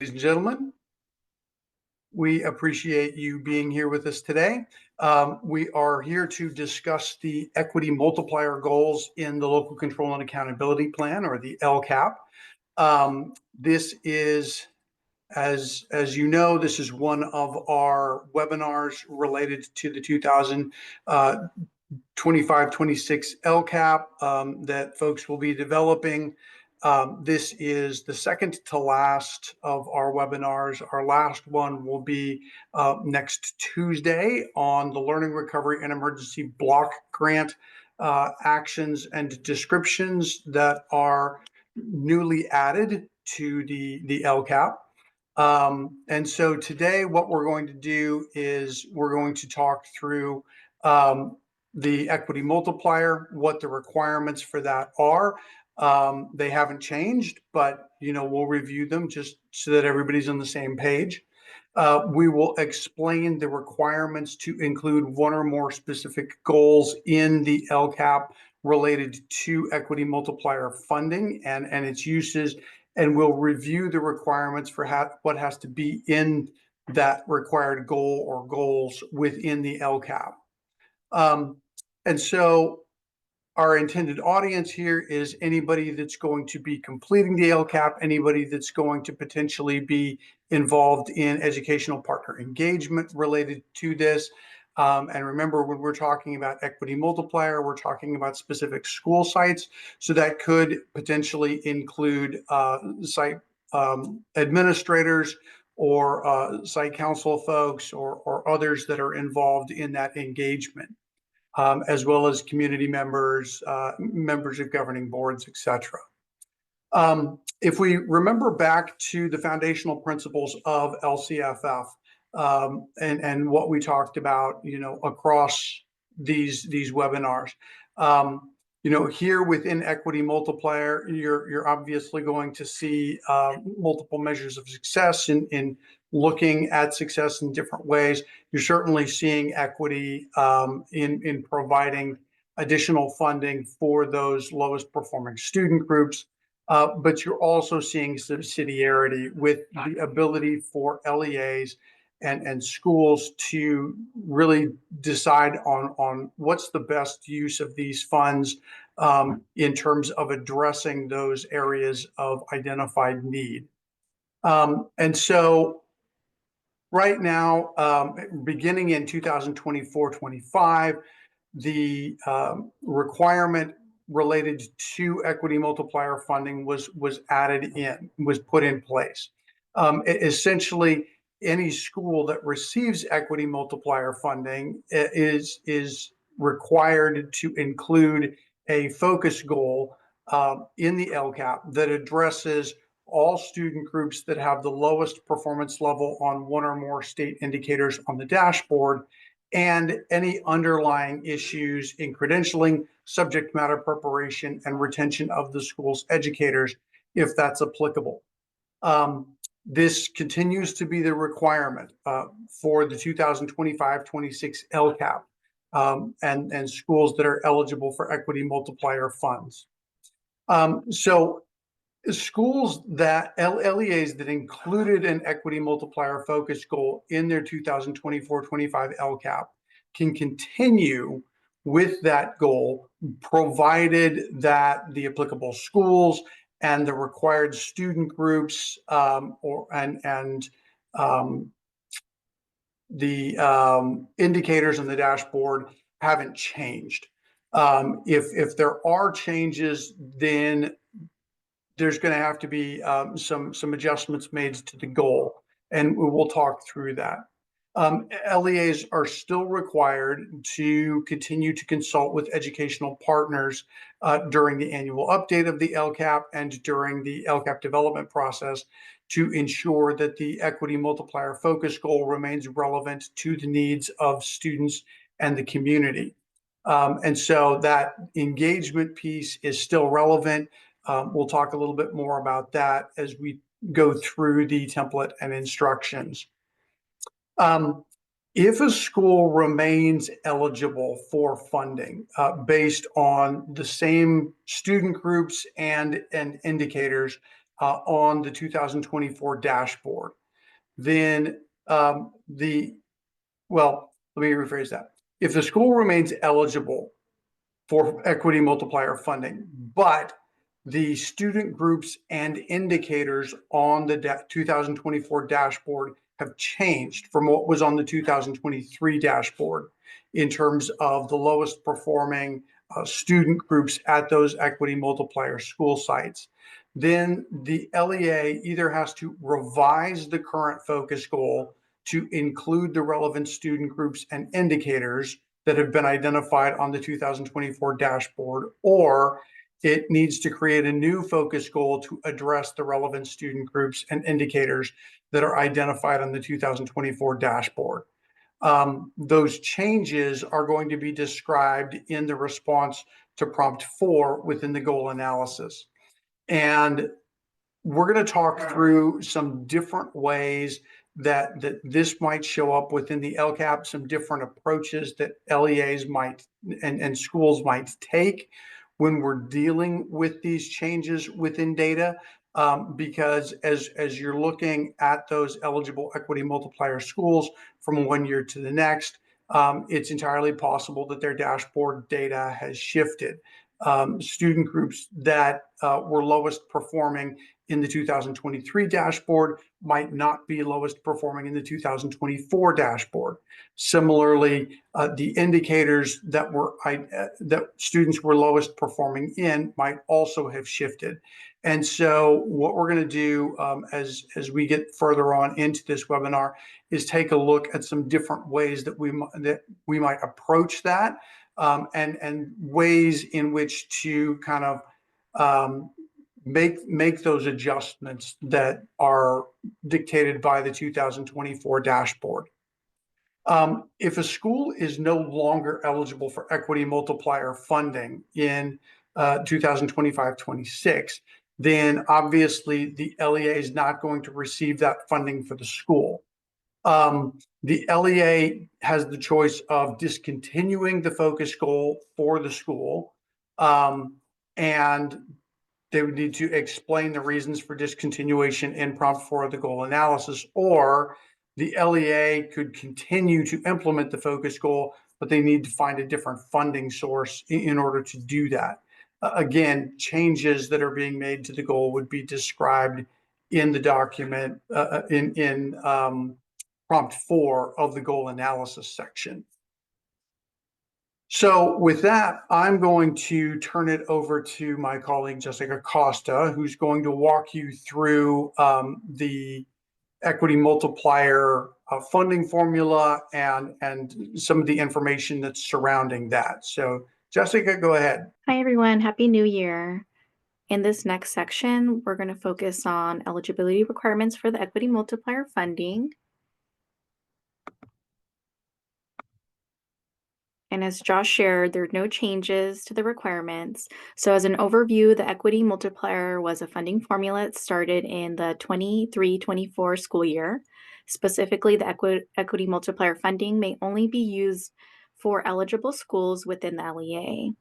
Ladies and gentlemen, we appreciate you being here with us today. We are here to discuss the equity multiplier goals in the Local Control and Accountability Plan, or the LCAP. This is, as you know, this is one of our webinars related to the 2025-26 LCAP that folks will be developing. This is the second to last of our webinars. Our last one will be next Tuesday on the Learning Recovery and Emergency Block Grant actions and descriptions that are newly added to the LCAP. And so today what we're going to do is we're going to talk through the equity multiplier, what the requirements for that are. They haven't changed, but we'll review them just so that everybody's on the same page. We will explain the requirements to include one or more specific goals in the LCAP related to equity multiplier funding and its uses, and we'll review the requirements for what has to be in that required goal or goals within the LCAP. And so our intended audience here is anybody that's going to be completing the LCAP, anybody that's going to potentially be involved in educational partner engagement related to this. And remember, when we're talking about equity multiplier, we're talking about specific school sites. So that could potentially include site administrators or site council folks or others that are involved in that engagement. As well as community members, members of governing boards, etc. If we remember back to the foundational principles of LCFF and what we talked about, across these webinars, here within Equity Multiplier, you're obviously going to see multiple measures of success in looking at success in different ways. You're certainly seeing equity in providing additional funding for those lowest performing student groups, but you're also seeing subsidiarity with the ability for LEAs and schools to really decide on what's the best use of these funds in terms of addressing those areas of identified need. And so right now, beginning in 2024-25, the requirement related to equity multiplier funding was put in place. Essentially, any school that receives equity multiplier funding is required to include a focus goal in the LCAP that addresses all student groups that have the lowest performance level on one or more state indicators on the dashboard, and any underlying issues in credentialing, subject matter preparation, and retention of the school's educators, if that's applicable. This continues to be the requirement for the 2025-26 LCAP and schools that are eligible for equity multiplier funds. So schools that LEAs that included an equity multiplier focus goal in their 2024-25 LCAP can continue with that goal, provided that the applicable schools and the required student groups the indicators on the dashboard haven't changed. If there are changes, then there's going to have to be some adjustments made to the goal, and we'll talk through that. LEAs are still required to continue to consult with educational partners during the annual update of the LCAP and during the LCAP development process to ensure that the equity multiplier focus goal remains relevant to the needs of students and the community. And so that engagement piece is still relevant. We'll talk a little bit more about that as we go through the template and instructions. If a school remains eligible for funding based on the same student groups and indicators on the 2024 dashboard, then let me rephrase that. If the school remains eligible for equity multiplier funding, but the student groups and indicators on the 2024 dashboard have changed from what was on the 2023 dashboard in terms of the lowest performing student groups at those equity multiplier school sites, then the LEA either has to revise the current focus goal to include the relevant student groups and indicators that have been identified on the 2024 dashboard, or it needs to create a new focus goal to address the relevant student groups and indicators that are identified on the 2024 dashboard. Those changes are going to be described in the response to prompt 4 within the goal analysis. And we're going to talk through some different ways that this might show up within the LCAP, some different approaches that LEAs might and schools might take when we're dealing with these changes within data. Because as you're looking at those eligible equity multiplier schools from one year to the next, it's entirely possible that their dashboard data has shifted. Student groups that were lowest performing in the 2023 dashboard might not be lowest performing in the 2024 dashboard. Similarly, the indicators that that students were lowest performing in might also have shifted. And so what we're going to do as we get further on into this webinar is take a look at some different ways that we might approach that, and ways in which to kind of make those adjustments that are dictated by the 2024 dashboard. If a school is no longer eligible for equity multiplier funding in 2025-26, then obviously the LEA is not going to receive that funding for the school. The LEA has the choice of discontinuing the focus goal for the school, and they would need to explain the reasons for discontinuation in prompt 4 of the goal analysis, or the LEA could continue to implement the focus goal, but they need to find a different funding source in order to do that. Again, changes that are being made to the goal would be described in the document in prompt 4 of the goal analysis section. So with that, I'm going to turn it over to my colleague, Jessica Costa, who's going to walk you through the equity multiplier funding formula and some of the information that's surrounding that. So Jessica, go ahead. Hi, everyone. Happy New Year. In this next section, we're going to focus on eligibility requirements for the equity multiplier funding. And as Josh shared, there are no changes to the requirements. So as an overview, the equity multiplier was a funding formula that started in the 23-24 school year. Specifically, the equity multiplier funding may only be used for eligible schools within the LEA.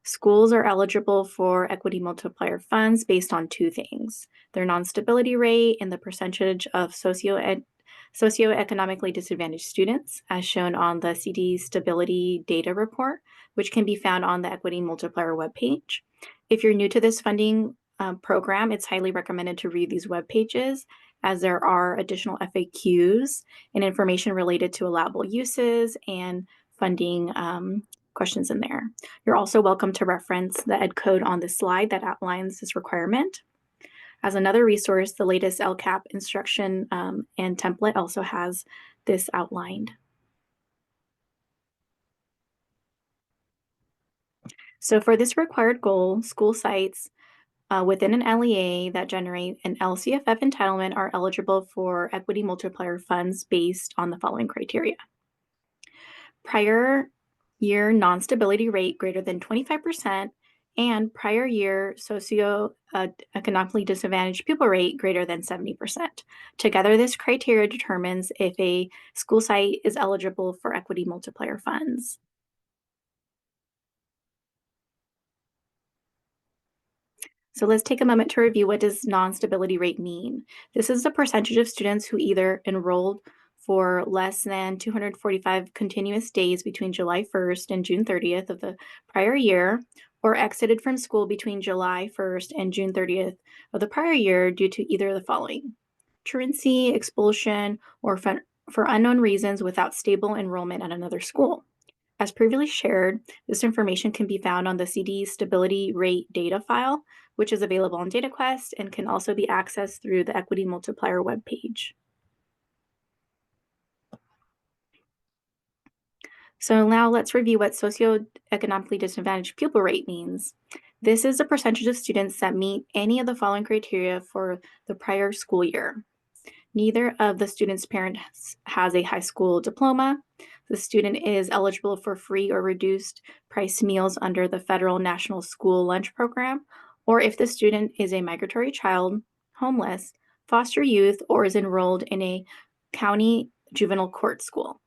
Schools are eligible for equity multiplier funds based on two things: their non-stability rate and the percentage of socioeconomically disadvantaged students, as shown on the CD Stability Data Report, which can be found on the Equity Multiplier webpage. If you're new to this funding program, it's highly recommended to read these web pages, as there are additional FAQs and information related to allowable uses and funding questions in there. You're also welcome to reference the ed code on this slide that outlines this requirement. As another resource, the latest LCAP instruction and template also has this outlined. So for this required goal, school sites within an LEA that generate an LCFF entitlement are eligible for equity multiplier funds based on the following criteria: prior year non-stability rate greater than 25%, and prior year socioeconomically disadvantaged pupil rate greater than 70%. Together, this criteria determines if a school site is eligible for equity multiplier funds. So let's take a moment to review what does non-stability rate mean. This is the percentage of students who either enrolled for less than 245 continuous days between July 1st and June 30th of the prior year, or exited from school between July 1st and June 30th of the prior year due to either of the following: truancy, expulsion, or for unknown reasons without stable enrollment at another school. As previously shared, this information can be found on the CD Stability Rate data file, which is available on DataQuest and can also be accessed through the Equity Multiplier webpage. So now let's review what socioeconomically disadvantaged pupil rate means. This is the percentage of students that meet any of the following criteria for the prior school year. Neither of the student's parents has a high school diploma. The student is eligible for free or reduced price meals under the federal National School Lunch Program, or if the student is a migratory child, homeless, foster youth, or is enrolled in a county juvenile court school.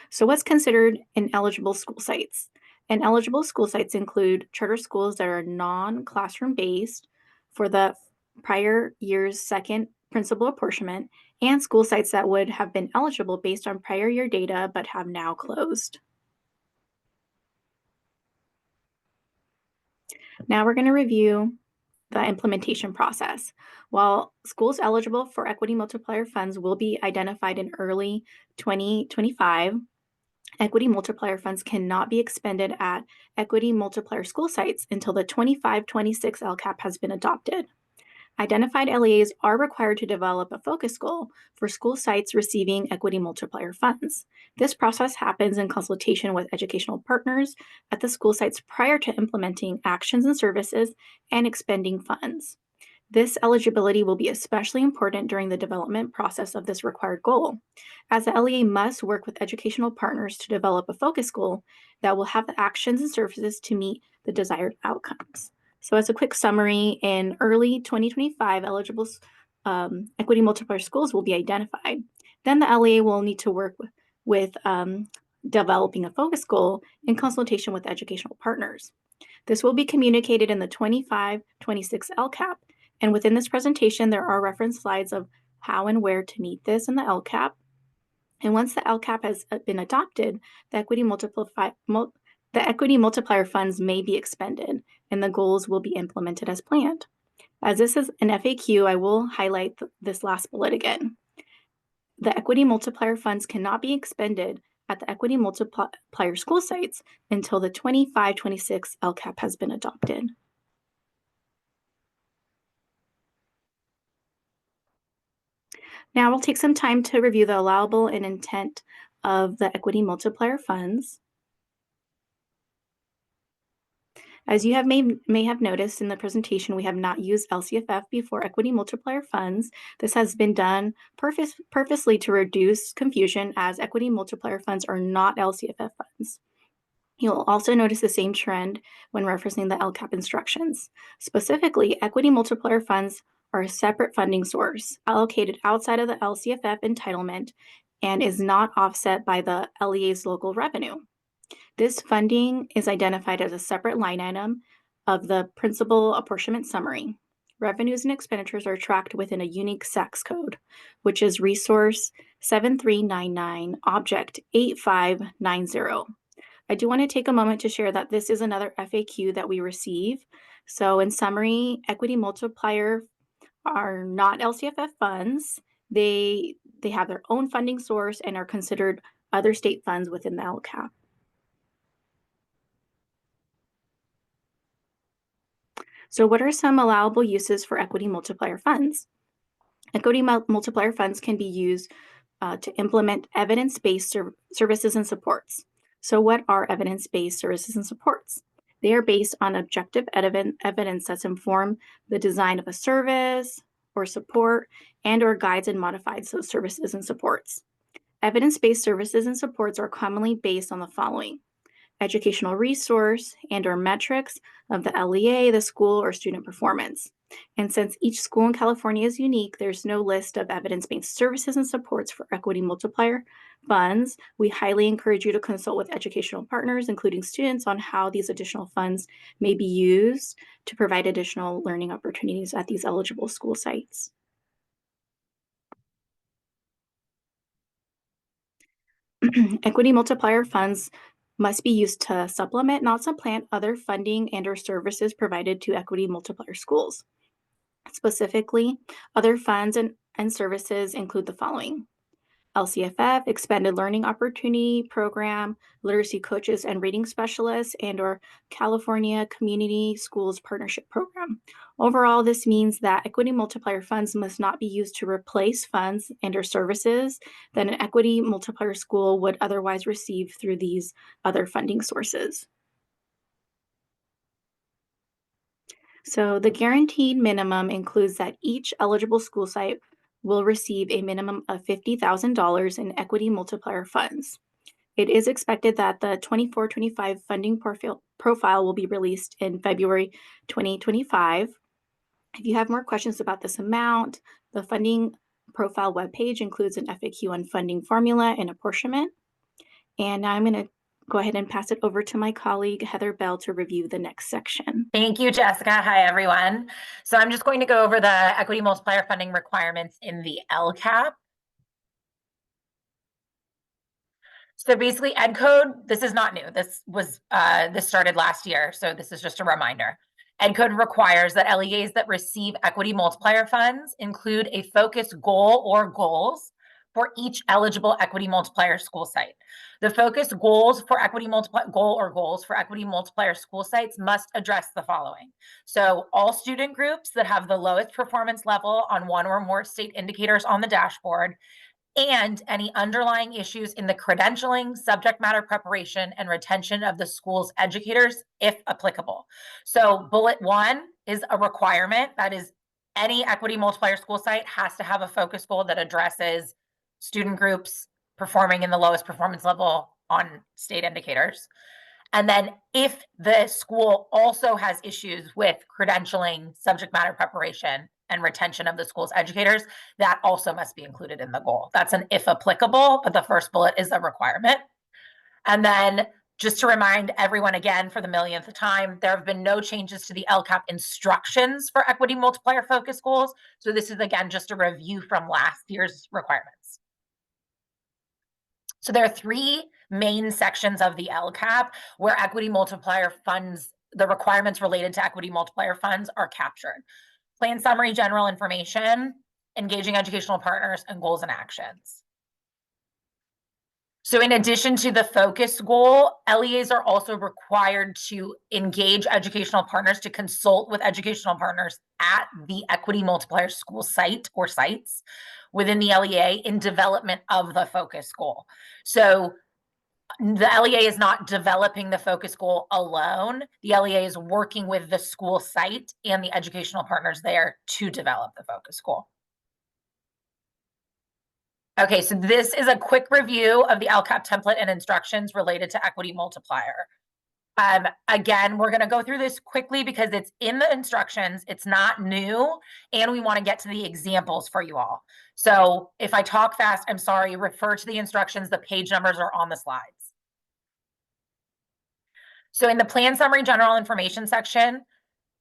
So what's considered ineligible school sites? Ineligible school sites include charter schools that are non-classroom based for the prior year's second principal apportionment, and school sites that would have been eligible based on prior year data but have now closed. Now we're going to review the implementation process. While schools eligible for equity multiplier funds will be identified in early 2025, equity multiplier funds cannot be expended at equity multiplier school sites until the 25-26 LCAP has been adopted. Identified LEAs are required to develop a focus goal for school sites receiving equity multiplier funds. This process happens in consultation with educational partners at the school sites prior to implementing actions and services and expending funds. This eligibility will be especially important during the development process of this required goal, as the LEA must work with educational partners to develop a focus goal that will have the actions and services to meet the desired outcomes. So as a quick summary, in early 2025, eligible equity multiplier schools will be identified. Then the LEA will need to work with developing a focus goal in consultation with educational partners. This will be communicated in the 25-26 LCAP. And within this presentation, there are reference slides of how and where to meet this in the LCAP. And once the LCAP has been adopted, the equity multiplier funds may be expended, and the goals will be implemented as planned. As this is an FAQ, I will highlight this last bullet again. The equity multiplier funds cannot be expended at the equity multiplier school sites until the 25-26 LCAP has been adopted. Now we'll take some time to review the allowable and intent of the equity multiplier funds. As you may have noticed in the presentation, we have not used LCFF before equity multiplier funds. This has been done purposely to reduce confusion, as equity multiplier funds are not LCFF funds. You'll also notice the same trend when referencing the LCAP instructions. Specifically, equity multiplier funds are a separate funding source allocated outside of the LCFF entitlement and is not offset by the LEA's local revenue. This funding is identified as a separate line item of the principal apportionment summary. Revenues and expenditures are tracked within a unique SACS code, which is resource 7399 object 8590. I do want to take a moment to share that this is another FAQ that we receive. So in summary, equity multiplier are not LCFF funds. They have their own funding source and are considered other state funds within the LCAP. So what are some allowable uses for equity multiplier funds? Equity multiplier funds can be used to implement evidence-based services and supports. So what are evidence-based services and supports? They are based on objective evidence that's informed the design of a service or support and/or guides and modifies those services and supports. Evidence-based services and supports are commonly based on the following: educational resource and/or metrics of the LEA, the school, or student performance. And since each school in California is unique, there's no list of evidence-based services and supports for equity multiplier funds, we highly encourage you to consult with educational partners, including students, on how these additional funds may be used to provide additional learning opportunities at these eligible school sites. Equity multiplier funds must be used to supplement, not supplant, other funding and/or services provided to equity multiplier schools. Specifically, other funds and services include the following: LCFF, Expanded Learning Opportunity Program, Literacy Coaches and Reading Specialists, and/or California Community Schools Partnership Program. Overall, this means that equity multiplier funds must not be used to replace funds and/or services that an equity multiplier school would otherwise receive through these other funding sources. So the guaranteed minimum includes that each eligible school site will receive a minimum of $50,000 in equity multiplier funds. It is expected that the 24-25 funding profile will be released in February 2025. If you have more questions about this amount, the funding profile webpage includes an FAQ on funding formula and apportionment. And now I'm going to go ahead and pass it over to my colleague, Heather Bell, to review the next section. Thank you, Jessica. Hi, everyone. So I'm just going to go over the equity multiplier funding requirements in the LCAP. So basically, Ed Code, this is not new. This started last year, so this is just a reminder. Ed Code requires that LEAs that receive equity multiplier funds include a focus goal or goals for each eligible equity multiplier school site. The focus goals for equity goals for equity multiplier school sites must address the following. So all student groups that have the lowest performance level on one or more state indicators on the dashboard, and any underlying issues in the credentialing, subject matter preparation, and retention of the school's educators, if applicable. So bullet 1 is a requirement. That is, any equity multiplier school site has to have a focus goal that addresses student groups performing in the lowest performance level on state indicators. And then if the school also has issues with credentialing, subject matter preparation, and retention of the school's educators, that also must be included in the goal. That's an if applicable, but the first bullet is a requirement. And then just to remind everyone again for the millionth time, there have been no changes to the LCAP instructions for equity multiplier focus goals. So this is again just a review from last year's requirements. So there are 3 main sections of the LCAP where equity multiplier funds, the requirements related to equity multiplier funds are captured. Plan summary, general information, engaging educational partners, and goals and actions. So in addition to the focus goal, LEAs are also required to engage educational partners, to consult with educational partners at the equity multiplier school site or sites within the LEA in development of the focus goal. So the LEA is not developing the focus goal alone. The LEA is working with the school site and the educational partners there to develop the focus goal. Okay, so this is a quick review of the LCAP template and instructions related to equity multiplier. Again, we're going to go through this quickly because it's in the instructions, it's not new, and we want to get to the examples for you all. So if I talk fast, I'm sorry, refer to the instructions. The page numbers are on the slides. So in the plan summary general information section,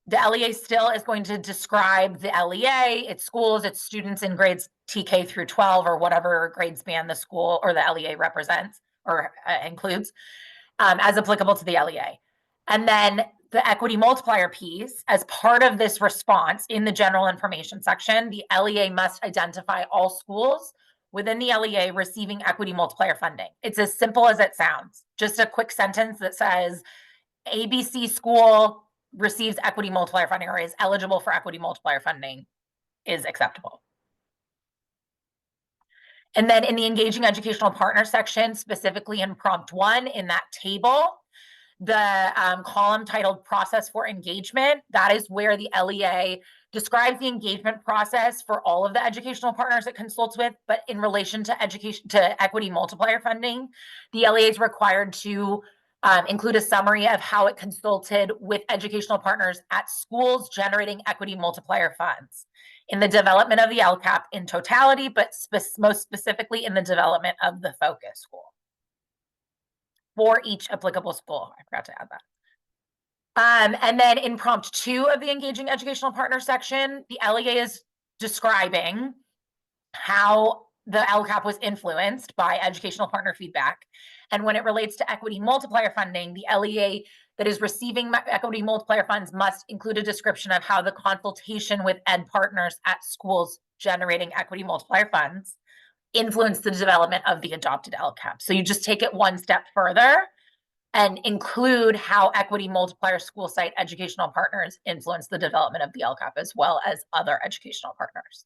the LEA still is going to describe the LEA, its schools, its students in grades TK through 12 or whatever grade span the school or the LEA represents or includes as applicable to the LEA. And then the equity multiplier piece, as part of this response in the general information section, the LEA must identify all schools within the LEA receiving equity multiplier funding. It's as simple as it sounds. Just a quick sentence that says ABC school receives equity multiplier funding or is eligible for equity multiplier funding is acceptable. And then in the engaging educational partner section, specifically in prompt 1 in that table, the column titled process for engagement, that is where the LEA describes the engagement process for all of the educational partners it consults with, but in relation to equity multiplier funding, the LEA is required to include a summary of how it consulted with educational partners at schools generating equity multiplier funds in the development of the LCAP in totality, but most specifically in the development of the focus school for each applicable school. I forgot to add that. And then in prompt 2 of the engaging educational partner section, the LEA is describing how the LCAP was influenced by educational partner feedback. And when it relates to equity multiplier funding, the LEA that is receiving equity multiplier funds must include a description of how the consultation with ed partners at schools generating equity multiplier funds influenced the development of the adopted LCAP. So you just take it one step further and include how equity multiplier school site educational partners influence the development of the LCAP as well as other educational partners.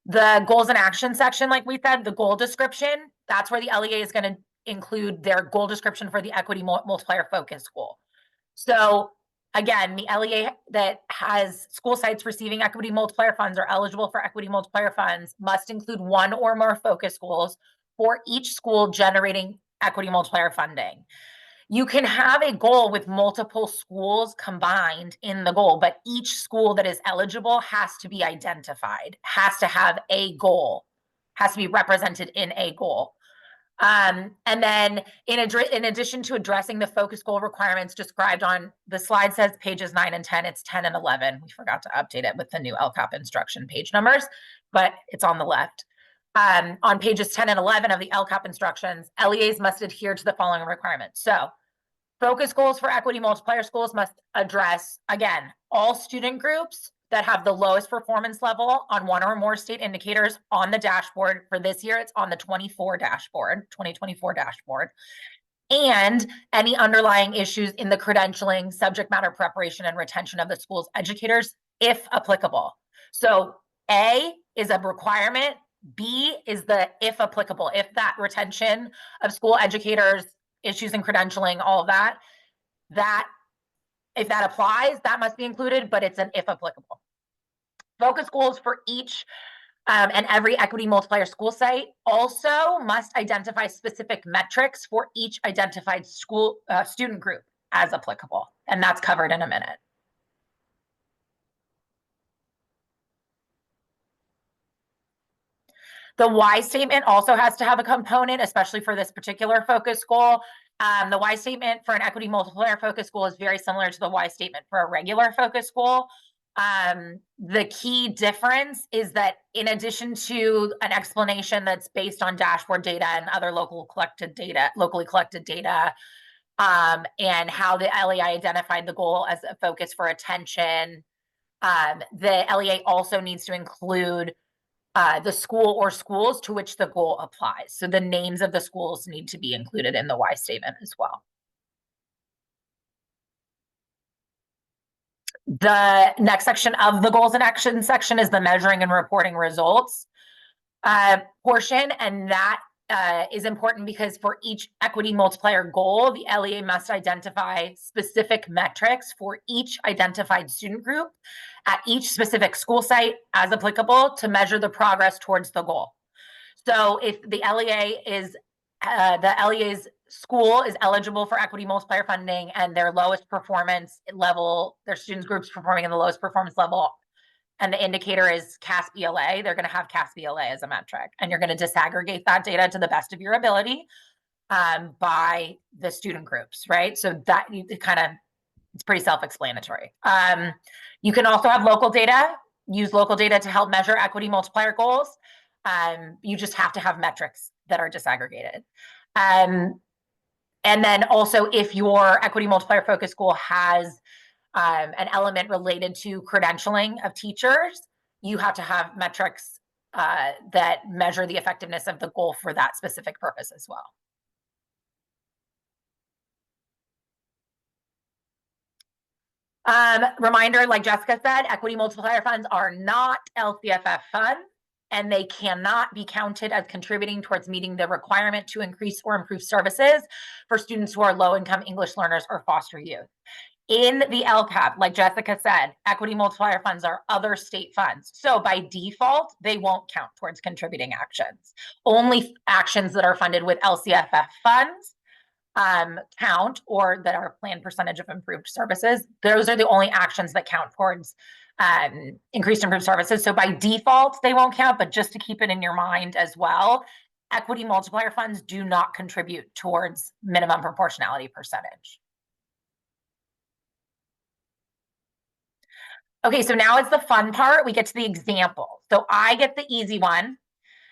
The goals and action section, like we said, the goal description, that's where the LEA is going to include their goal description for the equity multiplier focus goal. So again, the LEA that has school sites receiving equity multiplier funds or eligible for equity multiplier funds must include one or more focus goals for each school generating equity multiplier funding. You can have a goal with multiple schools combined in the goal, but each school that is eligible has to be identified, has to have a goal, has to be represented in a goal. And then in addition to addressing the focus goal requirements described on the slide says pages 9 and 10, it's 10 and 11. We forgot to update it with the new LCAP instruction page numbers, but it's on the left. On pages 10 and 11 of the LCAP instructions, LEAs must adhere to the following requirements. So focus goals for equity multiplier schools must address, again, all student groups that have the lowest performance level on one or more state indicators on the dashboard. For this year, it's on the 2024 dashboard. And any underlying issues in the credentialing, subject matter preparation, and retention of the school's educators, if applicable. So A is a requirement. B is the if applicable, if that retention of school educators, issues in credentialing, all of that, if that applies, that must be included, but it's an if applicable. Focus goals for each and every equity multiplier school site also must identify specific metrics for each identified school student group as applicable, and that's covered in a minute. The why statement also has to have a component, especially for this particular focus goal. The why statement for an equity multiplier focus goal is very similar to the why statement for a regular focus goal. The key difference is that in addition to an explanation that's based on dashboard data and other locally collected data, and how the LEA identified the goal as a focus for attention, the LEA also needs to include the school or schools to which the goal applies. So the names of the schools need to be included in the why statement as well. The next section of the goals and action section is the measuring and reporting results portion, and that is important because for each equity multiplier goal, the LEA must identify specific metrics for each identified student group at each specific school site as applicable to measure the progress towards the goal. So if the LEA's school is eligible for equity multiplier funding and their lowest performance level, their students groups performing in the lowest performance level, and the indicator is CAS BLA, they're going to have CAS BLA as a metric. And you're going to disaggregate that data to the best of your ability by the student groups, right? So that it's pretty self-explanatory. You can also have local data, use local data to help measure equity multiplier goals. You just have to have metrics that are disaggregated. And then also if your equity multiplier focus goal has an element related to credentialing of teachers, you have to have metrics that measure the effectiveness of the goal for that specific purpose as well. Reminder, like Jessica said, equity multiplier funds are not LCFF funds, and they cannot be counted as contributing towards meeting the requirement to increase or improve services for students who are low-income English learners or foster youth. In the LCAP, like Jessica said, equity multiplier funds are other state funds. So by default, they won't count towards contributing actions. Only actions that are funded with LCFF funds count, or that are planned percentage of improved services. Those are the only actions that count towards increased improved services. So by default, they won't count, but just to keep it in your mind as well, equity multiplier funds do not contribute towards minimum proportionality percentage. Okay, so now it's the fun part. We get to the example. So I get the easy one,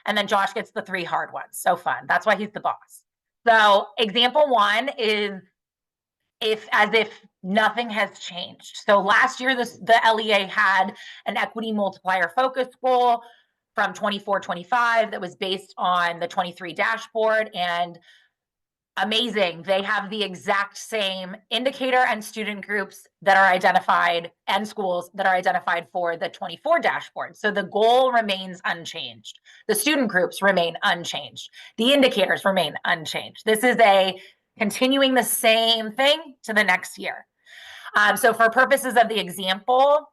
and then Josh gets the 3 hard ones. So fun. That's why he's the boss. So example 1 is as if nothing has changed. So last year, the LEA had an equity multiplier focus goal from 24-25 that was based on the 23 dashboard, and amazing. They have the exact same indicator and student groups that are identified, and schools that are identified for the 24 dashboard. So the goal remains unchanged. The student groups remain unchanged. The indicators remain unchanged. This is continuing the same thing to the next year. So for purposes of the example,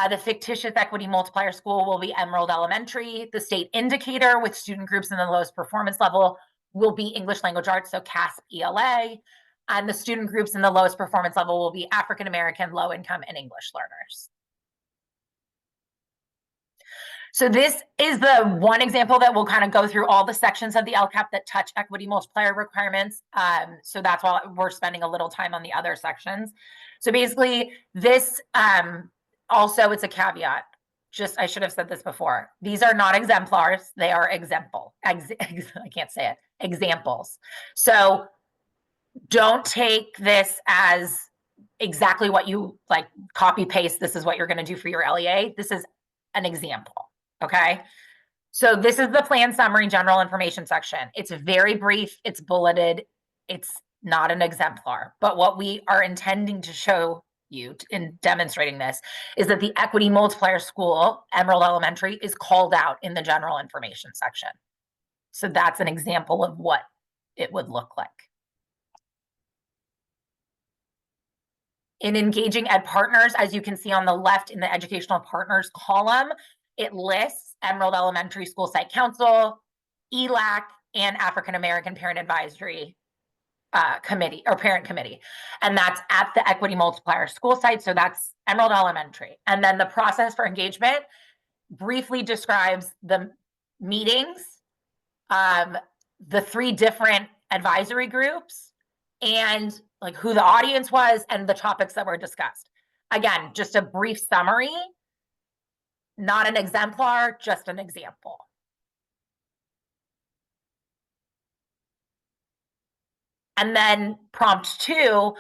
the fictitious equity multiplier school will be Emerald Elementary. The state indicator with student groups in the lowest performance level will be English Language Arts, so CASP ELA. And the student groups in the lowest performance level will be African American, low income, and English learners. So this is the one example that will kind of go through all the sections of the LCAP that touch equity multiplier requirements. So that's why we're spending a little time on the other sections. So basically this, also it's a caveat. I should have said this before. These are not exemplars. They are I can't say it. Examples. So don't take this as exactly what you like copy paste. This is what you're going to do for your LEA. This is an example. Okay. So this is the plan summary general information section. It's very brief. It's bulleted. It's not an exemplar, but what we are intending to show you in demonstrating this is that the equity multiplier school, Emerald Elementary, is called out in the general information section. So that's an example of what it would look like. In engaging ed partners, as you can see on the left in the educational partners column, it lists Emerald Elementary School Site Council, ELAC, and African American Parent Advisory Committee or Parent Committee. And that's at the equity multiplier school site. So that's Emerald Elementary. And then the process for engagement briefly describes the meetings, the 3 different advisory groups, and like who the audience was and the topics that were discussed. Again, just a brief summary, not an exemplar, just an example. And then prompt 2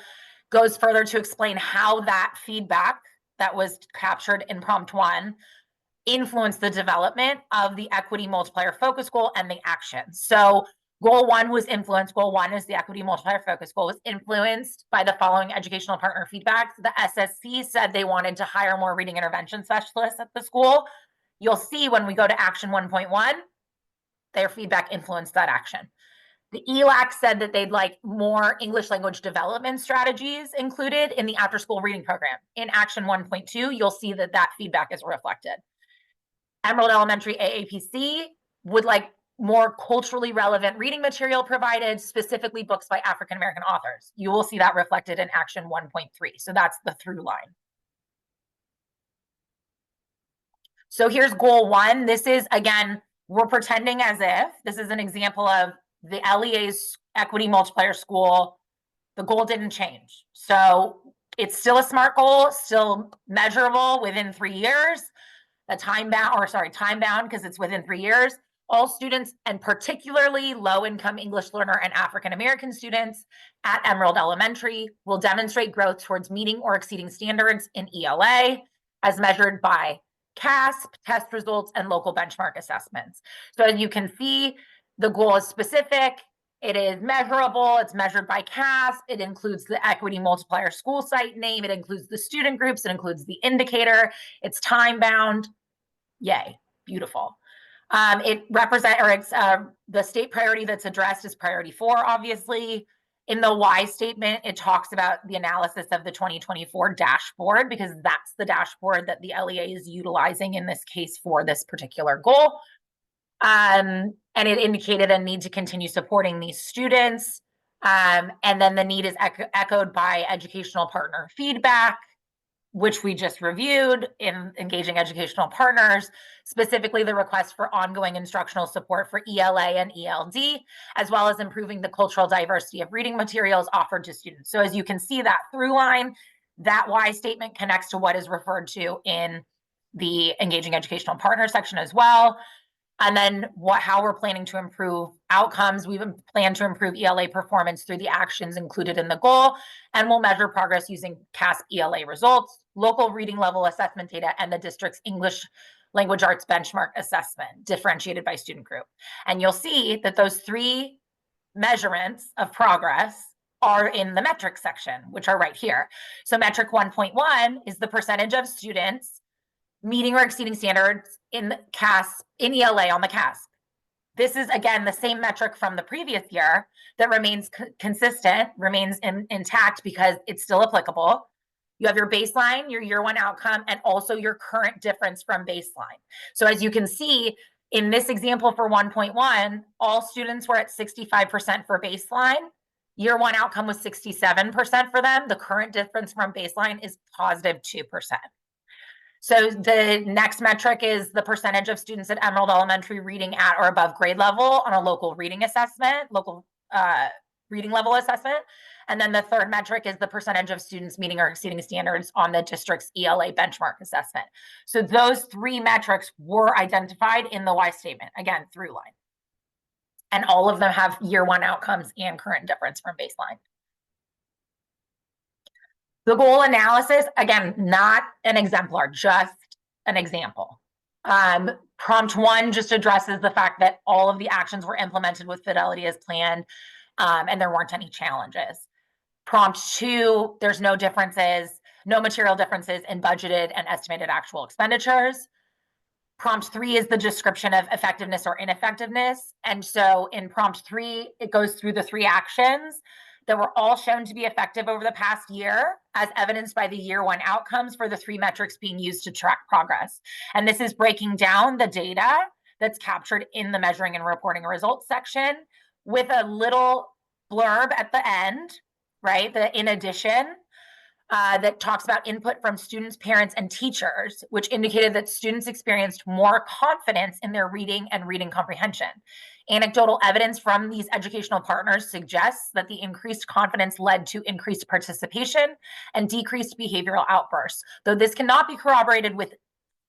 goes further to explain how that feedback that was captured in prompt 1 influenced the development of the equity multiplier focus goal and the action. So goal 1 was influenced. Goal 1 is the equity multiplier focus goal, was influenced by the following educational partner feedback. The SSC said they wanted to hire more reading intervention specialists at the school. You'll see when we go to action 1.1, their feedback influenced that action. The ELAC said that they'd like more English language development strategies included in the after-school reading program. In action 1.2, you'll see that that feedback is reflected. Emerald Elementary AAPC would like more culturally relevant reading material provided, specifically books by African American authors. You will see that reflected in action 1.3. So that's the through line. So here's goal 1. This is, again, we're pretending as if this is an example of the LEA's equity multiplier school. The goal didn't change. So it's still a SMART goal, still measurable within 3 years. The time bound because it's within 3 years. All students, and particularly low-income English learner and African American students at Emerald Elementary, will demonstrate growth towards meeting or exceeding standards in ELA as measured by CASP, test results, and local benchmark assessments. So as you can see, the goal is specific, it is measurable, it's measured by CASP, it includes the equity multiplier school site name, it includes the student groups, it includes the indicator, it's time bound. Yay, beautiful. It represents, or it's the state priority that's addressed is priority 4, obviously. In the why statement, it talks about the analysis of the 2024 dashboard, because that's the dashboard that the LEA is utilizing in this case for this particular goal. And it indicated a need to continue supporting these students. And then the need is echoed by educational partner feedback, which we just reviewed in engaging educational partners, specifically the request for ongoing instructional support for ELA and ELD, as well as improving the cultural diversity of reading materials offered to students. So as you can see, that through line, that why statement connects to what is referred to in the engaging educational partner section as well. And then how we're planning to improve outcomes. We've planned to improve ELA performance through the actions included in the goal, and we'll measure progress using CASP ELA results, local reading level assessment data, and the district's English language arts benchmark assessment, differentiated by student group. And you'll see that those 3 measurements of progress are in the metric section, which are right here. So metric 1.1 is the percentage of students meeting or exceeding standards in CASP, in ELA on the CASP. This is, again, the same metric from the previous year that remains consistent, remains intact because it's still applicable. You have your baseline, your year 1 outcome, and also your current difference from baseline. So as you can see, in this example for 1.1, all students were at 65% for baseline. Year 1 outcome was 67% for them. The current difference from baseline is positive 2%. So the next metric is the percentage of students at Emerald Elementary reading at or above grade level on a local reading assessment, local reading level assessment. And then the third metric is the percentage of students meeting or exceeding standards on the district's ELA benchmark assessment. So those 3 metrics were identified in the why statement, again, through line. And all of them have year 1 outcomes and current difference from baseline. The goal analysis, again, not an exemplar, just an example. Prompt 1 just addresses the fact that all of the actions were implemented with fidelity as planned, and there weren't any challenges. Prompt 2, there's no differences, no material differences in budgeted and estimated actual expenditures. Prompt 3 is the description of effectiveness or ineffectiveness. And so in prompt 3, it goes through the 3 actions that were all shown to be effective over the past year, as evidenced by the year 1 outcomes for the 3 metrics being used to track progress. And this is breaking down the data that's captured in the measuring and reporting results section with a little blurb at the end, right? The in addition, that talks about input from students, parents, and teachers, which indicated that students experienced more confidence in their reading and reading comprehension. Anecdotal evidence from these educational partners suggests that the increased confidence led to increased participation and decreased behavioral outbursts. Though this cannot be corroborated with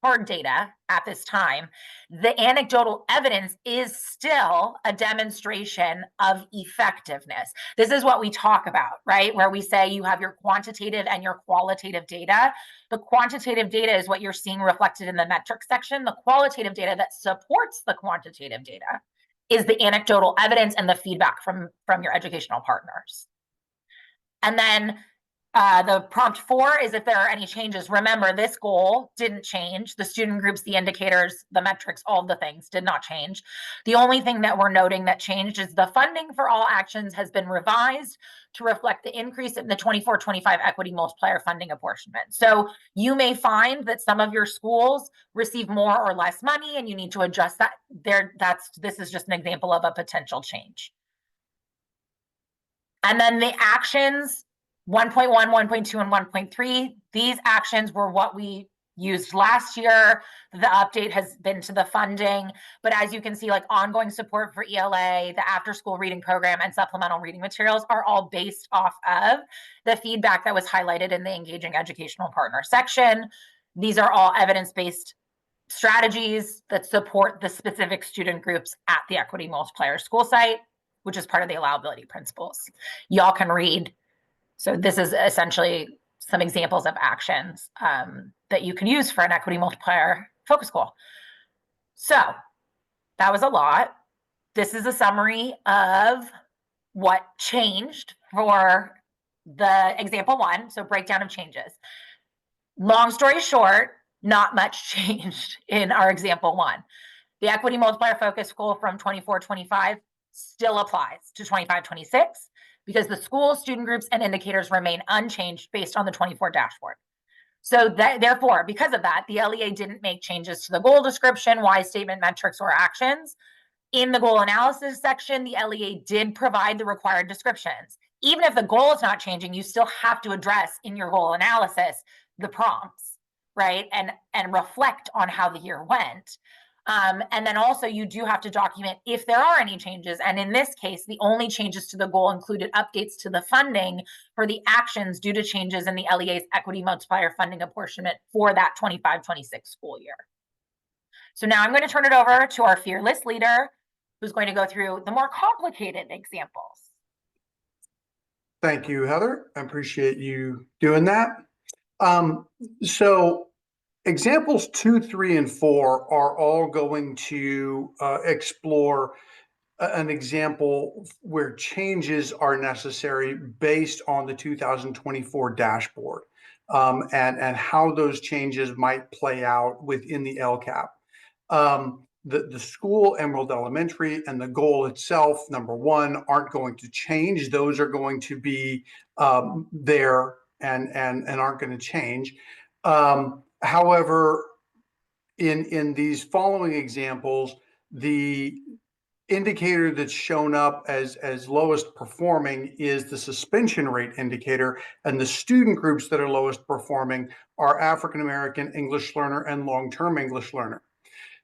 hard data at this time, the anecdotal evidence is still a demonstration of effectiveness. This is what we talk about, right? Where we say you have your quantitative and your qualitative data. The quantitative data is what you're seeing reflected in the metrics section. The qualitative data that supports the quantitative data is the anecdotal evidence and the feedback from your educational partners. And then the prompt 4 is if there are any changes. Remember, this goal didn't change. The student groups, the indicators, the metrics, all the things did not change. The only thing that we're noting that changed is the funding for all actions has been revised to reflect the increase in the 24-25 equity multiplier funding apportionment. So you may find that some of your schools receive more or less money and you need to adjust that. This is just an example of a potential change. And then the actions, 1.1, 1.2, and 1.3, these actions were what we used last year. The update has been to the funding, but as you can see, like ongoing support for ELA, the after-school reading program, and supplemental reading materials are all based off of the feedback that was highlighted in the engaging educational partner section. These are all evidence-based strategies that support the specific student groups at the equity multiplier school site, which is part of the allowability principles. Y'all can read. So this is essentially some examples of actions that you can use for an equity multiplier focus goal. So that was a lot. This is a summary of what changed for the example 1. So breakdown of changes. Long story short, not much changed in our example 1. The equity multiplier focus goal from 24-25 still applies to 25-26. because the school, student groups, and indicators remain unchanged based on the 24 dashboard. So therefore, because of that, the LEA didn't make changes to the goal description, why statement, metrics, or actions. In the goal analysis section, the LEA did provide the required descriptions. Even if the goal is not changing, you still have to address in your goal analysis the prompts, right? And reflect on how the year went. And then also you do have to document if there are any changes. And in this case, the only changes to the goal included updates to the funding for the actions due to changes in the LEA's equity multiplier funding apportionment for that 25-26 school year. So now I'm going to turn it over to our fearless leader, who's going to go through the more complicated examples. Thank you, Heather. I appreciate you doing that. So examples 2, 3, and 4 are all going to explore an example where changes are necessary based on the 2024 dashboard, and how those changes might play out within the LCAP. The school, Emerald Elementary, and the goal itself, number one, aren't going to change. Those are going to be there and aren't going to change. However, in these following examples, the indicator that's shown up as lowest performing is the suspension rate indicator, and the student groups that are lowest performing are African American English learner and long-term English learner.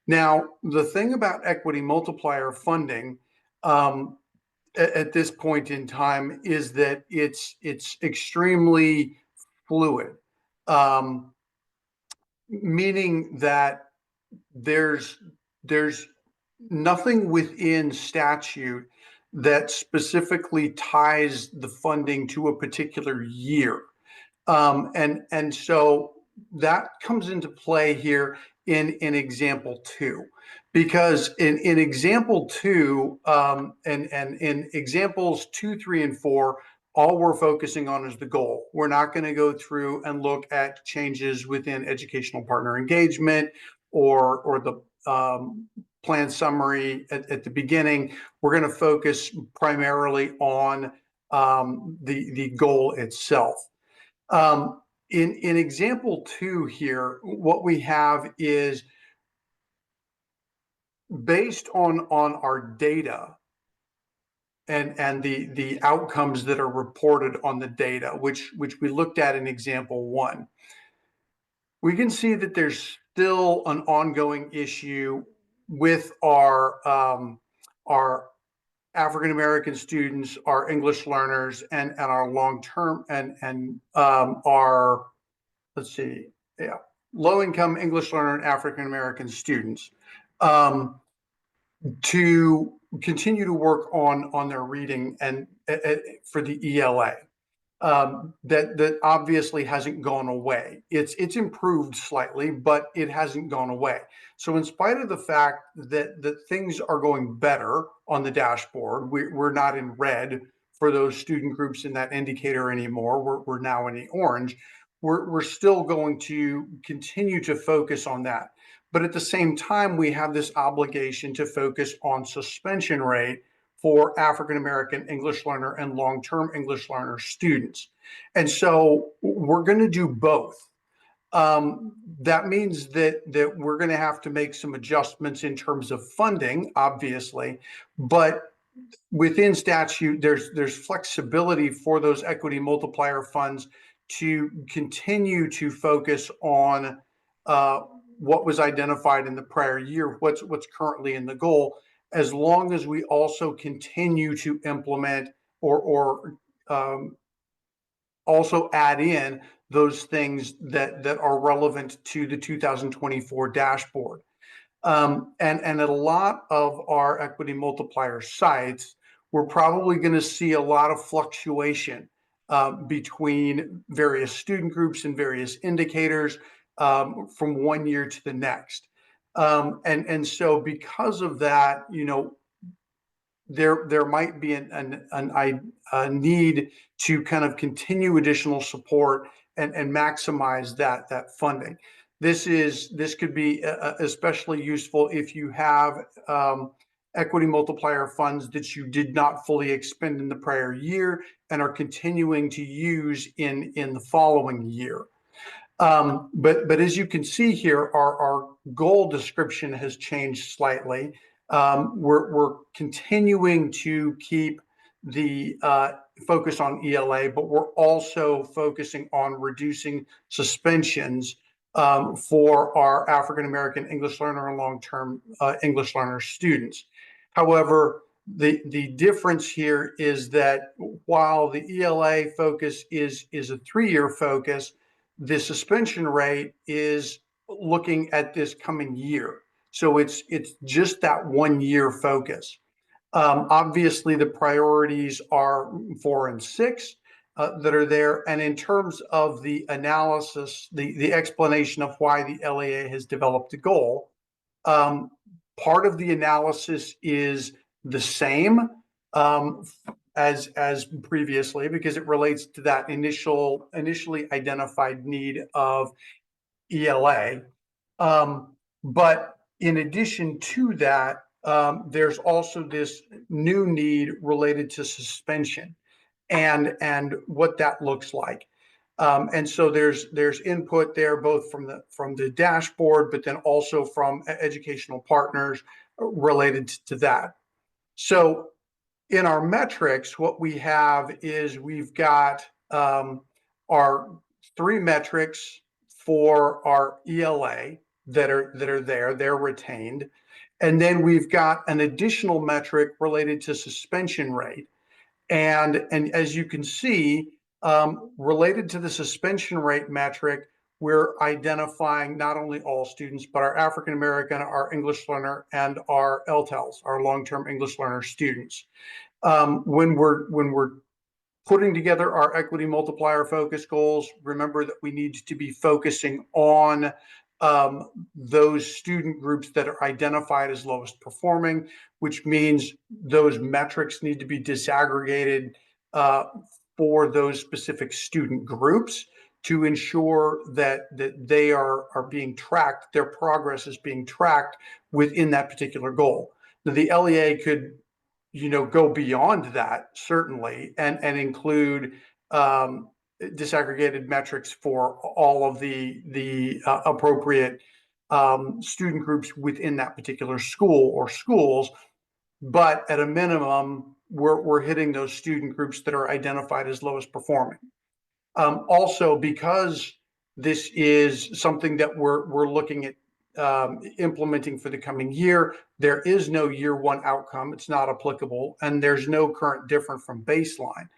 Now, the thing about equity multiplier funding at this point in time is that it's extremely fluid, meaning that there's nothing within statute that specifically ties the funding to a particular year. And so that comes into play here in example 2, because in example 2, and in examples 2, 3, and 4, all we're focusing on is the goal. We're not going to go through and look at changes within educational partner engagement or the plan summary at the beginning. We're going to focus primarily on the goal itself. In example 2 here, what we have is based on our data and the outcomes that are reported on the data, which we looked at in example 1. We can see that there's still an ongoing issue with our African American students, our English learners, and our long-term and our, let's see, yeah, low-income English learner and African American students, to continue to work on their reading and for the ELA. That obviously hasn't gone away. It's improved slightly, but it hasn't gone away. So in spite of the fact that things are going better on the dashboard, we're not in red for those student groups in that indicator anymore. We're now in the orange. We're still going to continue to focus on that. But at the same time, we have this obligation to focus on suspension rate for African American English learner and long-term English learner students. And so we're going to do both. That means that we're going to have to make some adjustments in terms of funding, obviously, but within statute, there's flexibility for those equity multiplier funds to continue to focus on what was identified in the prior year, what's currently in the goal, as long as we also continue to implement or also add in those things that are relevant to the 2024 dashboard. And at a lot of our equity multiplier sites, we're probably going to see a lot of fluctuation between various student groups and various indicators from one year to the next. And so because of that, you know, there might be a need to kind of continue additional support and maximize that funding. This could be especially useful if you have equity multiplier funds that you did not fully expend in the prior year and are continuing to use in the following year. But as you can see here, our goal description has changed slightly. We're continuing to keep the focus on ELA, but we're also focusing on reducing suspensions for our African American English learner and long-term English learner students. However, the difference here is that while the ELA focus is a 3-year focus, the suspension rate is looking at this coming year. So it's just that 1-year focus. Obviously, the priorities are 4 and 6 that are there. And in terms of the analysis, the explanation of why the LEA has developed a goal, part of the analysis is the same as previously, because it relates to that initially identified need of ELA. But in addition to that, there's also this new need related to suspension and what that looks like. And so there's input there both from the dashboard, but then also from educational partners related to that. So in our metrics, what we have is we've got our 3 metrics for our ELA that are there, they're retained. And then we've got an additional metric related to suspension rate. And as you can see, related to the suspension rate metric, we're identifying not only all students, but our African American, our English learner, and our LTELs, our long-term English learner students. When we're putting together our equity multiplier focus goals, remember that we need to be focusing on those student groups that are identified as lowest performing, which means those metrics need to be disaggregated for those specific student groups to ensure that they are being tracked, their progress is being tracked within that particular goal. Now, the LEA could go beyond that, certainly, and include disaggregated metrics for all of the appropriate student groups within that particular school or schools. But at a minimum, we're hitting those student groups that are identified as lowest performing. Also, because this is something that we're looking at implementing for the coming year, there is no year 1 outcome. It's not applicable, and there's no current different from baseline.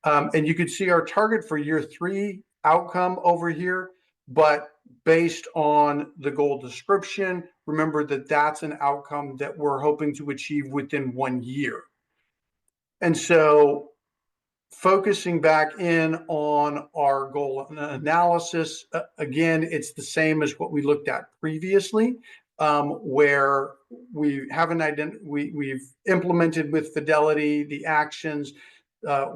And you can see our target for year 3 outcome over here, but based on the goal description, remember that that's an outcome that we're hoping to achieve within 1 year. And so focusing back in on our goal analysis, again, it's the same as what we looked at previously, where we've implemented with fidelity the actions.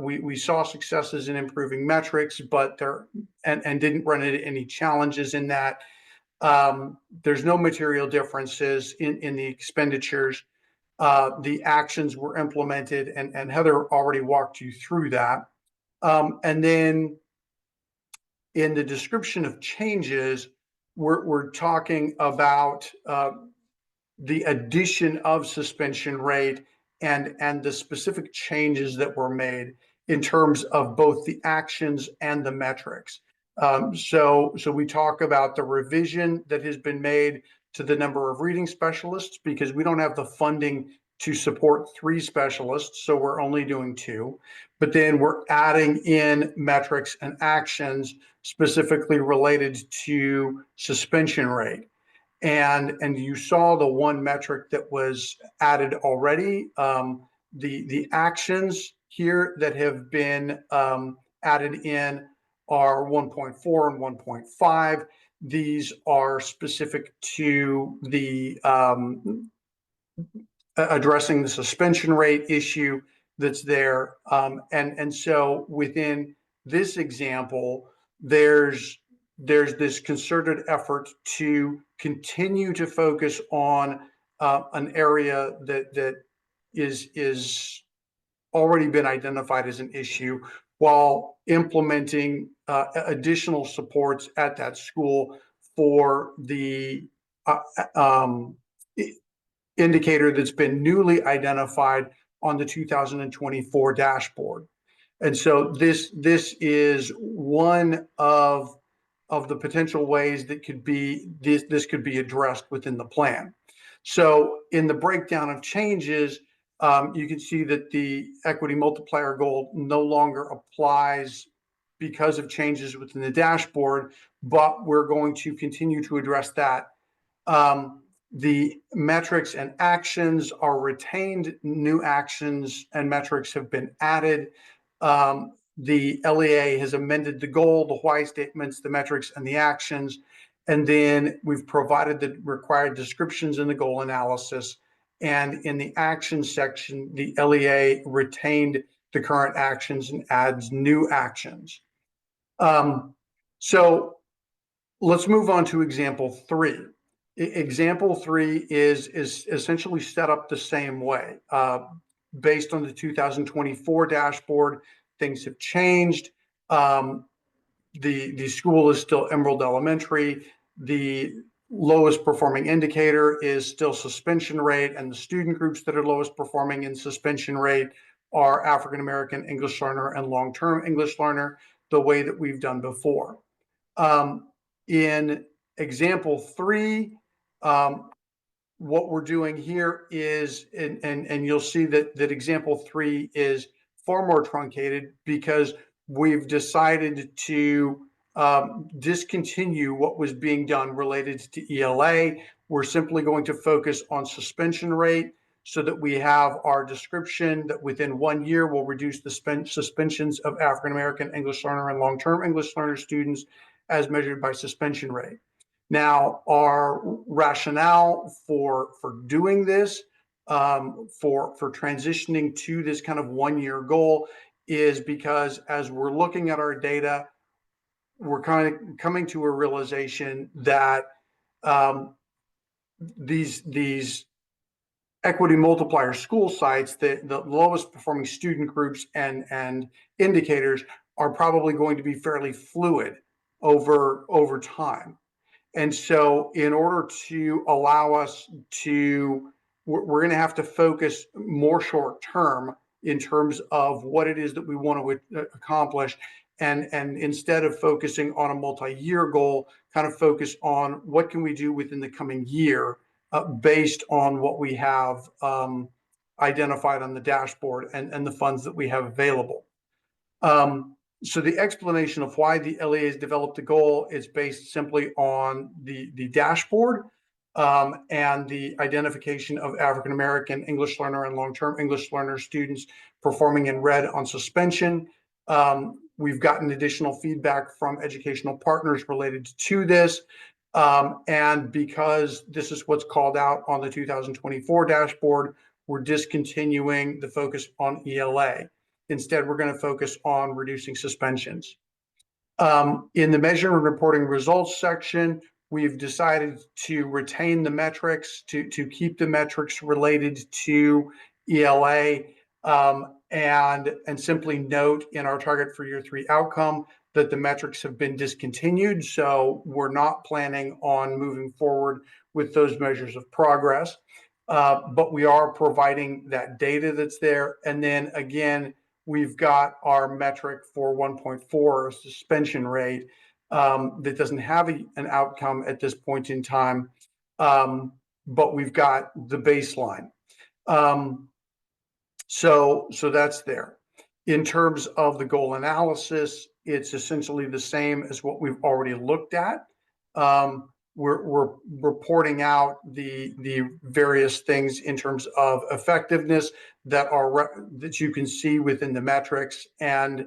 We saw successes in improving metrics, but and didn't run into any challenges in that. There's no material differences in the expenditures. The actions were implemented, and Heather already walked you through that. And then in the description of changes, we're talking about the addition of suspension rate and the specific changes that were made in terms of both the actions and the metrics. So we talk about the revision that has been made to the number of reading specialists, because we don't have the funding to support 3 specialists, so we're only doing 2. But then we're adding in metrics and actions specifically related to suspension rate. And you saw the 1 metric that was added already. The actions here that have been added in are 1.4 and 1.5. These are specific to the addressing the suspension rate issue that's there. And so within this example, there's this concerted effort to continue to focus on an area that is already been identified as an issue, while implementing additional supports at that school for the indicator that's been newly identified on the 2024 dashboard. And so this is one of the potential ways that could be this could be addressed within the plan. So in the breakdown of changes, you can see that the equity multiplier goal no longer applies because of changes within the dashboard, but we're going to continue to address that. The metrics and actions are retained. New actions and metrics have been added. The LEA has amended the goal, the why statements, the metrics, and the actions. And then we've provided the required descriptions in the goal analysis. And in the action section, the LEA retained the current actions and adds new actions. So let's move on to example 3. Example 3 is essentially set up the same way. Based on the 2024 dashboard, things have changed. The school is still Emerald Elementary. The lowest performing indicator is still suspension rate, and the student groups that are lowest performing in suspension rate are African American English learner and long-term English learner, the way that we've done before. In example 3, what we're doing here is, and you'll see that example 3 is far more truncated because we've decided to discontinue what was being done related to ELA. We're simply going to focus on suspension rate so that we have our description that within 1 year we'll reduce the suspensions of African American English learner and long-term English learner students as measured by suspension rate. Now, our rationale for doing this, for transitioning to this kind of 1 year goal, is because as we're looking at our data, we're kind of coming to a realization that these equity multiplier school sites, the lowest performing student groups and indicators are probably going to be fairly fluid over time. And so in order to allow us to, we're going to have to focus more short term in terms of what it is that we want to accomplish. And instead of focusing on a multi-year goal, kind of focus on what can we do within the coming year based on what we have identified on the dashboard and the funds that we have available. So the explanation of why the LEA has developed a goal is based simply on the dashboard and the identification of African American English learner and long-term English learner students performing in red on suspension. We've gotten additional feedback from educational partners related to this. And because this is what's called out on the 2024 dashboard, we're discontinuing the focus on ELA. Instead, we're going to focus on reducing suspensions. In the measure and reporting results section, we've decided to retain the metrics, to keep the metrics related to ELA, and simply note in our target for year 3 outcome that the metrics have been discontinued. So we're not planning on moving forward with those measures of progress, but we are providing that data that's there. And then again, we've got our metric for 1.4 suspension rate that doesn't have an outcome at this point in time, but we've got the baseline. So that's there. In terms of the goal analysis, it's essentially the same as what we've already looked at. We're reporting out the various things in terms of effectiveness that you can see within the metrics, and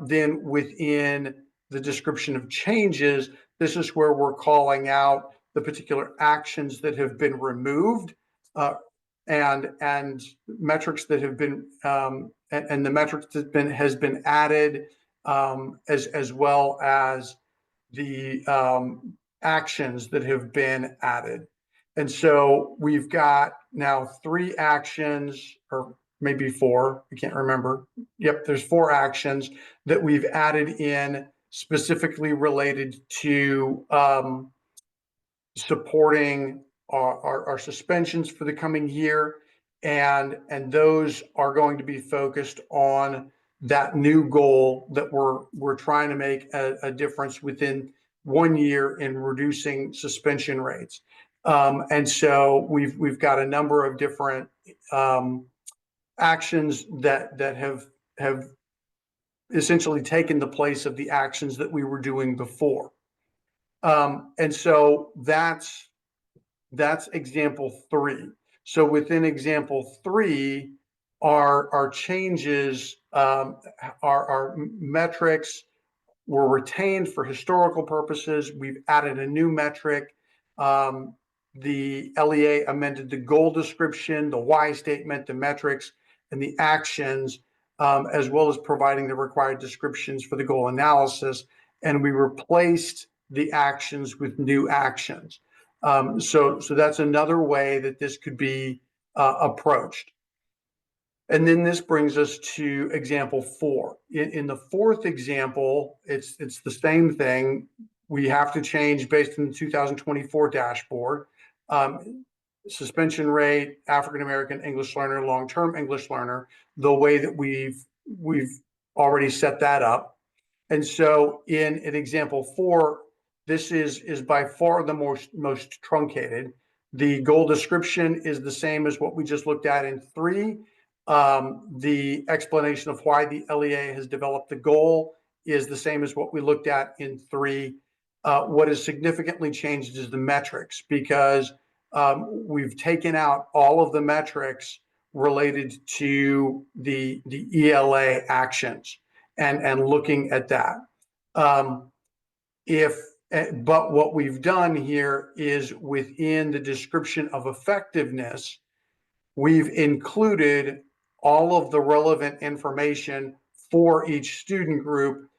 then within the description of changes, this is where we're calling out the particular actions that have been removed and metrics that have been and the metrics that has been added, as well as the actions that have been added. And so we've got now 3 actions, or maybe 4, I can't remember. Yep, there's 4 actions that we've added in specifically related to supporting our suspensions for the coming year. And those are going to be focused on that new goal that we're trying to make a difference within 1 year in reducing suspension rates. And so we've got a number of different actions that have essentially taken the place of the actions that we were doing before. And so that's example 3. So within example 3, our changes, our metrics were retained for historical purposes. We've added a new metric. The LEA amended the goal description, the why statement, the metrics, and the actions, as well as providing the required descriptions for the goal analysis. And we replaced the actions with new actions. So that's another way that this could be approached. And then this brings us to example 4. In the 4th example, it's the same thing. We have to change based on the 2024 dashboard. Suspension rate, African American English learner, long-term English learner, the way that we've already set that up. And so in example 4, this is by far the most truncated. The goal description is the same as what we just looked at in 3. The explanation of why the LEA has developed the goal is the same as what we looked at in 3. What is significantly changed is the metrics, because we've taken out all of the metrics related to the ELA actions and looking at that. But what we've done here is within the description of effectiveness, we've included all of the relevant information for each student group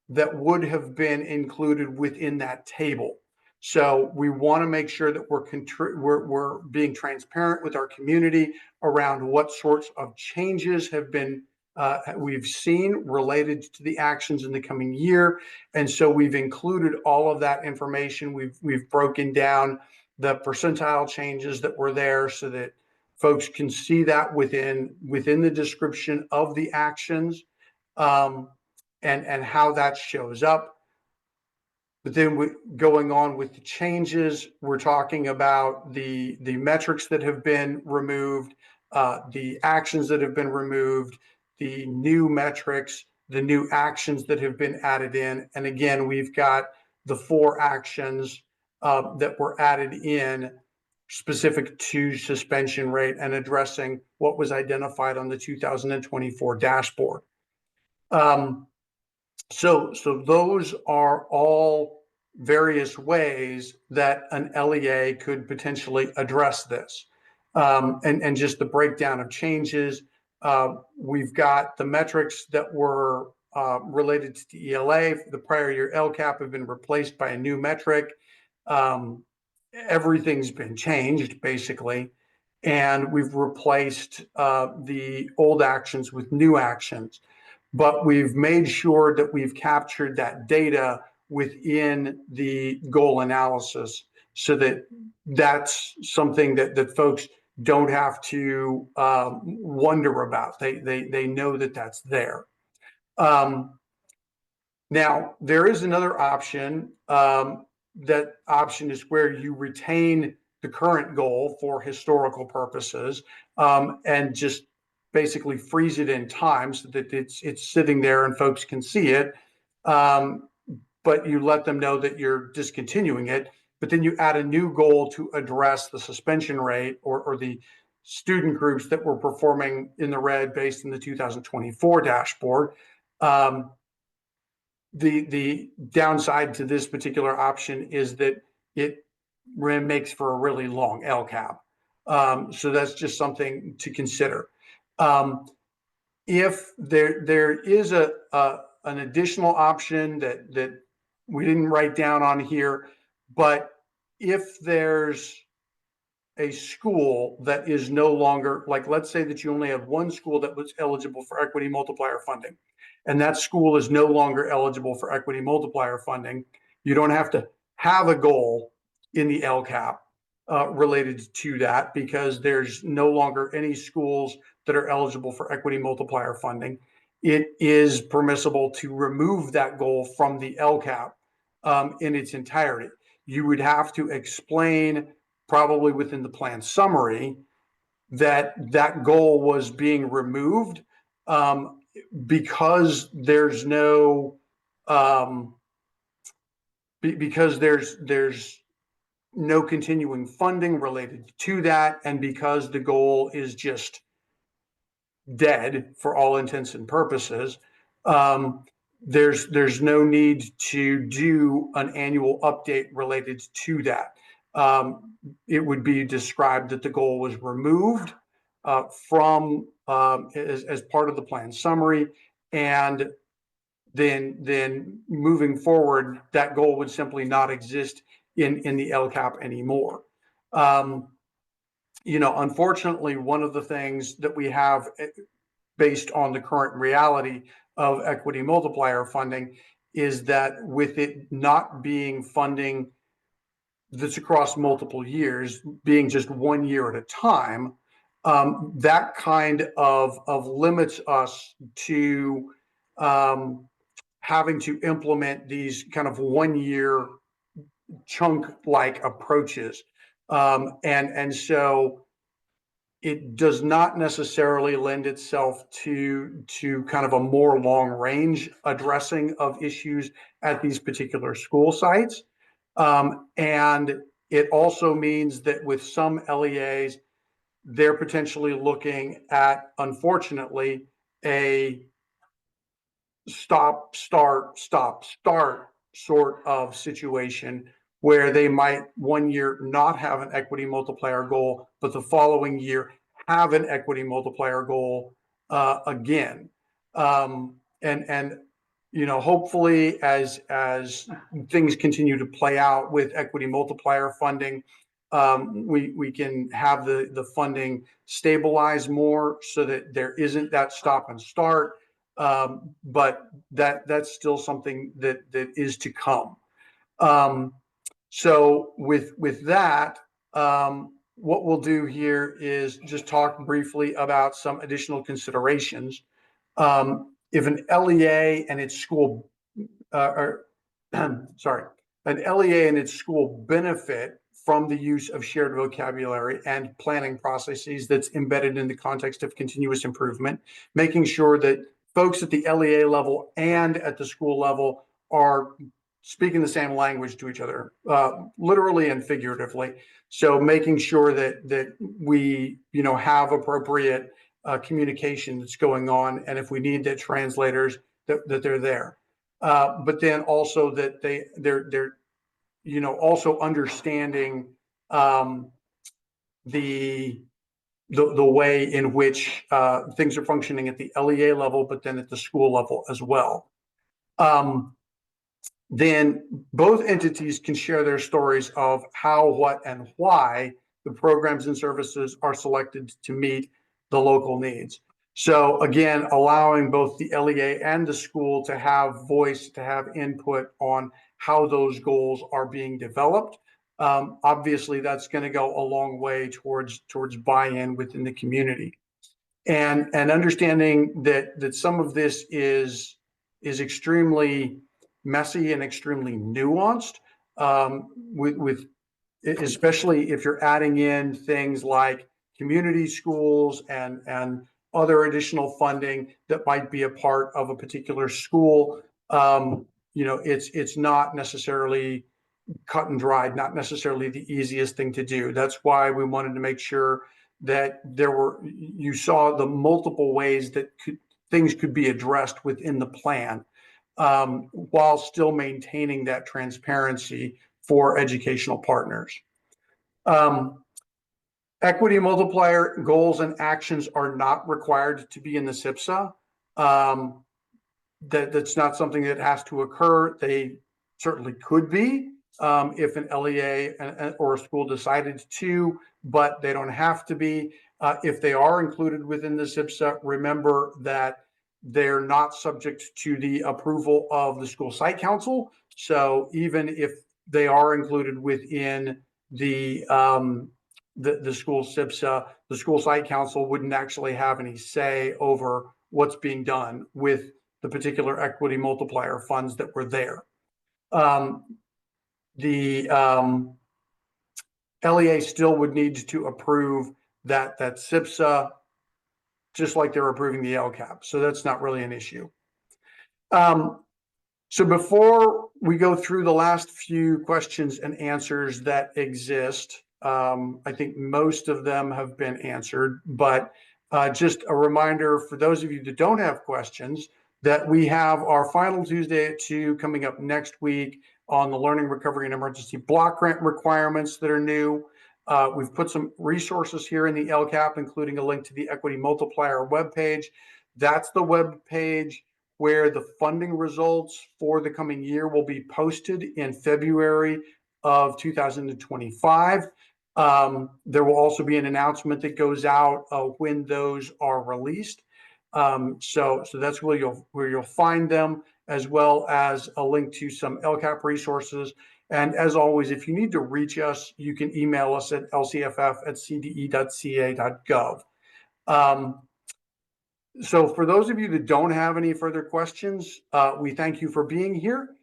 that would have been included within that table. So we want to make sure that we're being transparent with our community around what sorts of changes have been we've seen related to the actions in the coming year. And so we've included all of that information. We've broken down the percentile changes that were there so that folks can see that within the description of the actions, and how that shows up. But then going on with the changes, we're talking about the metrics that have been removed, the actions that have been removed, the new metrics, the new actions that have been added in. And again, we've got the 4 actions that were added in specific to suspension rate and addressing what was identified on the 2024 dashboard. So those are all various ways that an LEA could potentially address this. And just the breakdown of changes, we've got the metrics that were related to the ELA. The prior year LCAP have been replaced by a new metric. Everything's been changed, basically. And we've replaced the old actions with new actions. But we've made sure that we've captured that data within the goal analysis so that that's something that folks don't have to wonder about. They know that that's there. Now, there is another option. That option is where you retain the current goal for historical purposes, and just basically freeze it in time so that it's sitting there and folks can see it. But you let them know that you're discontinuing it. But then you add a new goal to address the suspension rate or the student groups that were performing in the red based on the 2024 dashboard. The downside to this particular option is that it makes for a really long LCAP. So that's just something to consider. If there is an additional option that we didn't write down on here, but if there's a school that is no longer, like, let's say that you only have one school that was eligible for equity multiplier funding, and that school is no longer eligible for equity multiplier funding, you don't have to have a goal in the LCAP related to that, because there's no longer any schools that are eligible for equity multiplier funding. It is permissible to remove that goal from the LCAP in its entirety. You would have to explain, probably within the plan summary, that that goal was being removed because there's no because there's no continuing funding related to that, and because the goal is just dead for all intents and purposes. There's no need to do an annual update related to that. It would be described that the goal was removed from as part of the plan summary, and then moving forward, that goal would simply not exist in the LCAP anymore. Unfortunately, one of the things that we have based on the current reality of equity multiplier funding is that with it not being funding that's across multiple years, being just 1 year at a time, that kind of limits us to having to implement these kind of 1 year chunk like approaches. And so it does not necessarily lend itself to kind of a more long range addressing of issues at these particular school sites. And it also means that with some LEAs, they're potentially looking at, unfortunately, a stop, start sort of situation, where they might 1 year not have an equity multiplier goal, but the following year have an equity multiplier goal again. And hopefully, as things continue to play out with equity multiplier funding, we can have the funding stabilize more so that there isn't that stop and start. But that's still something that is to come. So with that, what we'll do here is just talk briefly about some additional considerations. If an LEA and its school, an LEA and its school benefit from the use of shared vocabulary and planning processes that's embedded in the context of continuous improvement, making sure that folks at the LEA level and at the school level are speaking the same language to each other, literally and figuratively. So making sure that we have appropriate communication that's going on, and if we need the translators, that they're there. But then also that they're also understanding the way in which things are functioning at the LEA level, but then at the school level as well. Then both entities can share their stories of how, what, and why the programs and services are selected to meet the local needs. So again, allowing both the LEA and the school to have voice, to have input on how those goals are being developed. Obviously, that's going to go a long way towards buy-in within the community, and understanding that some of this is extremely messy and extremely nuanced, with especially if you're adding in things like community schools and other additional funding that might be a part of a particular school. It's not necessarily cut and dried, not necessarily the easiest thing to do. That's why we wanted to make sure that you saw the multiple ways that things could be addressed within the plan, while still maintaining that transparency for educational partners. Equity multiplier goals and actions are not required to be in the SIPSA. That's not something that has to occur. They certainly could be. if an LEA or a school decided to, but they don't have to be. If they are included within the SIPSA, remember that they're not subject to the approval of the school site council. So even if they are included within the school SIPSA, the school site council wouldn't actually have any say over what's being done with the particular equity multiplier funds that were there. The LEA still would need to approve that SIPSA, just like they're approving the LCAP. So that's not really an issue. So before we go through the last few questions and answers that exist, I think most of them have been answered, but just a reminder for those of you that don't have questions, that we have our final Tuesday at 2 coming up next week on the Learning, Recovery, and Emergency Block Grant requirements that are new. We've put some resources here in the LCAP, including a link to the Equity Multiplier webpage. That's the webpage where the funding results for the coming year will be posted in February of 2025. There will also be an announcement that goes out when those are released. So that's where you'll find them, as well as a link to some LCAP resources. And as always, if you need to reach us, you can email us at lcff@cde.ca.gov. So for those of you that don't have any further questions, we thank you for being here.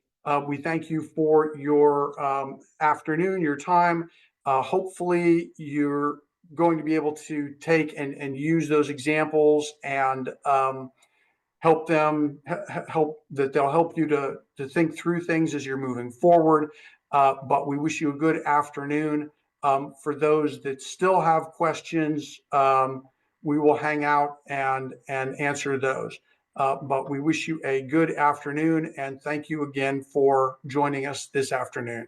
We thank you for your afternoon, your time. Hopefully you're going to be able to take and use those examples and help they'll help you to think through things as you're moving forward. But we wish you a good afternoon. For those that still have questions, we will hang out and answer those. But we wish you a good afternoon, and thank you again for joining us this afternoon.